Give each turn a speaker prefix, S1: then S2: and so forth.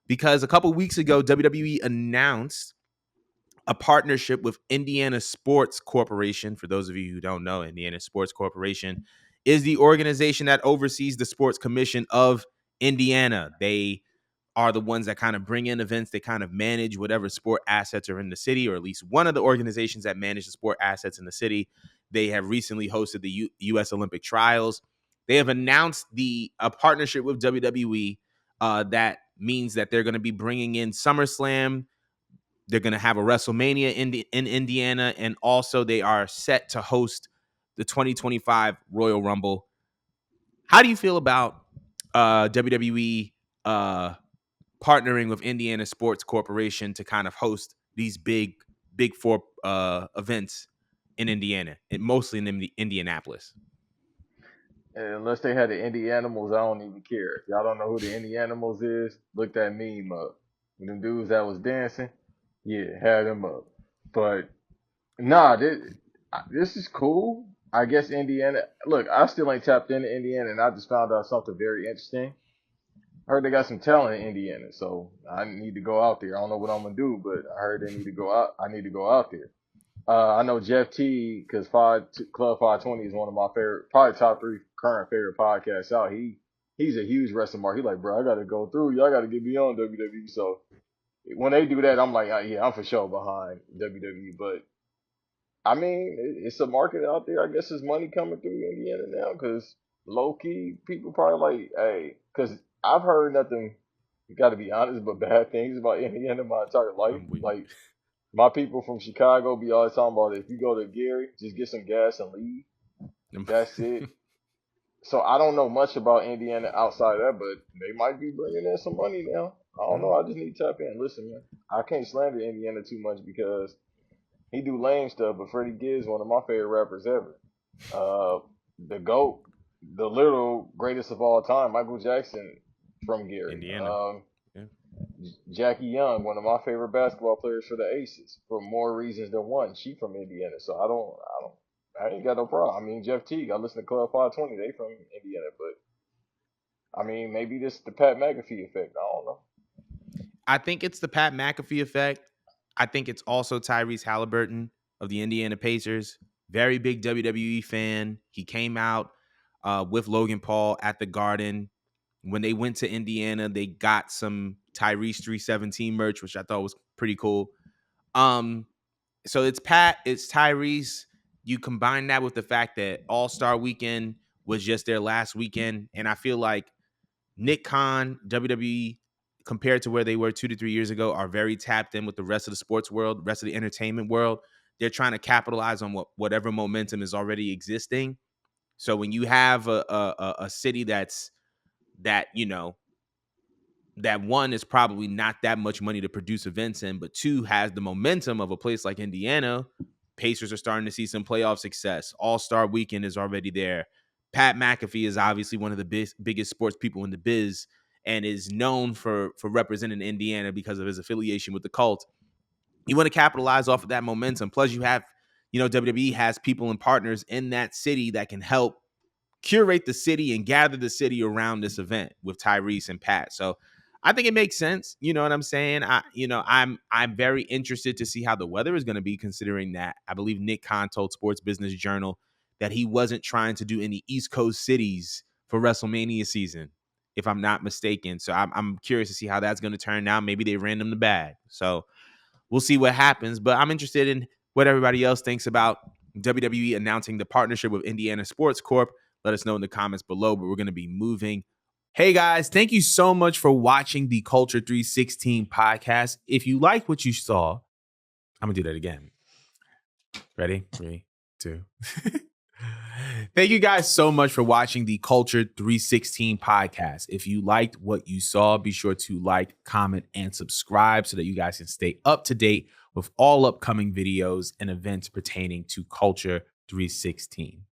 S1: because a couple weeks ago, WWE announced a partnership with Indiana Sports Corporation. For those of you who don't know, Indiana Sports Corporation is the organization that oversees the Sports Commission of Indiana. They are the ones that kind of bring in events. They kind of manage whatever sport assets are in the city, or at least one of the organizations that manage the sport assets in the city. They have recently hosted the U.S. Olympic trials. They have announced a partnership with WWE that means that they're going to be bringing in SummerSlam. They're going to have a WrestleMania in Indiana, and also they are set to host the 2025 Royal Rumble. How do you feel about WWE partnering with Indiana Sports Corporation to kind of host these big four events in Indiana, and mostly in Indianapolis?
S2: And unless they had the indie animals, I don't even care. If y'all don't know who the indie animals is, look that meme up. Them dudes that was dancing, yeah, had them up. But nah, this is cool. I guess Indiana. Look, I still ain't tapped into Indiana, and I just found out something very interesting. I heard they got some talent in Indiana, so I need to go out there. I don't know what I'm gonna do, but I heard they need to go out. I need to go out there. I know Jeff T because Club 520 is one of my favorite, probably top three current favorite podcasts out. He's a huge wrestling mark. He's like, bro, I got to go through. Y'all got to get me on WWE. So when they do that, I'm like, yeah, I'm for sure behind WWE. But I mean, it's a market out there. I guess there's money coming through Indiana now because low key people probably like, hey, because I've heard nothing. You got to be honest, but bad things about Indiana my entire life. Like my people from Chicago be always talking about it. If you go to Gary, just get some gas and leave. That's it. So I don't know much about Indiana outside of that, but they might be bringing in some money now. I don't know. I just need to tap in. Listen, man, I can't slander Indiana too much because he do lame stuff, but Freddie Gibbs one of my favorite rappers ever. Uh, the GOAT, the literal greatest of all time, Michael Jackson from Gary.
S1: Indiana. Yeah.
S2: Jackie Young, one of my favorite basketball players for the Aces, for more reasons than one. She from Indiana, so I ain't got no problem. I mean, Jeff Teague, I listen to Club 520, they from Indiana, but I mean, maybe this the Pat McAfee effect. I don't know.
S1: I think it's the Pat McAfee effect. I think it's also Tyrese Halliburton of the Indiana Pacers. Very big WWE fan. He came out with Logan Paul at the Garden. When they went to Indiana, they got some Tyrese 317 merch, which I thought was pretty cool. So it's Tyrese. You combine that with the fact that All-Star Weekend was just their last weekend, and I feel like Nick Khan, WWE, compared to where they were 2 to 3 years ago, are very tapped in with the rest of the sports world, rest of the entertainment world. They're trying to capitalize on whatever momentum is already existing. So when you have a city that that one is probably not that much money to produce events in, but two has the momentum of a place like Indiana. Pacers are starting to see some playoff success. All-Star Weekend is already there. Pat McAfee is obviously one of the biggest sports people in the biz and is known for representing Indiana because of his affiliation with the cult. You want to capitalize off of that momentum. Plus, you have, WWE has people and partners in that city that can help curate the city and gather the city around this event with Tyrese and Pat. So I think it makes sense. You know what I'm saying? I'm very interested to see how the weather is going to be, considering that I believe Nick Khan told Sports Business Journal that he wasn't trying to do any East Coast cities for WrestleMania season, if I'm not mistaken. So I'm curious to see how that's going to turn out. Maybe they ran them the bag. So we'll see what happens. But I'm interested in what everybody else thinks about WWE announcing the partnership with Indiana Sports Corp. Let us know in the comments below, but we're going to be moving. Hey guys, thank you so much for watching the Culture 316 podcast. If you like what you saw, I'm going to do that again. Ready? 3, 2. Thank you guys so much for watching the Culture 316 podcast. If you liked what you saw, be sure to like, comment, and subscribe so that you guys can stay up to date with all upcoming videos and events pertaining to Culture 316.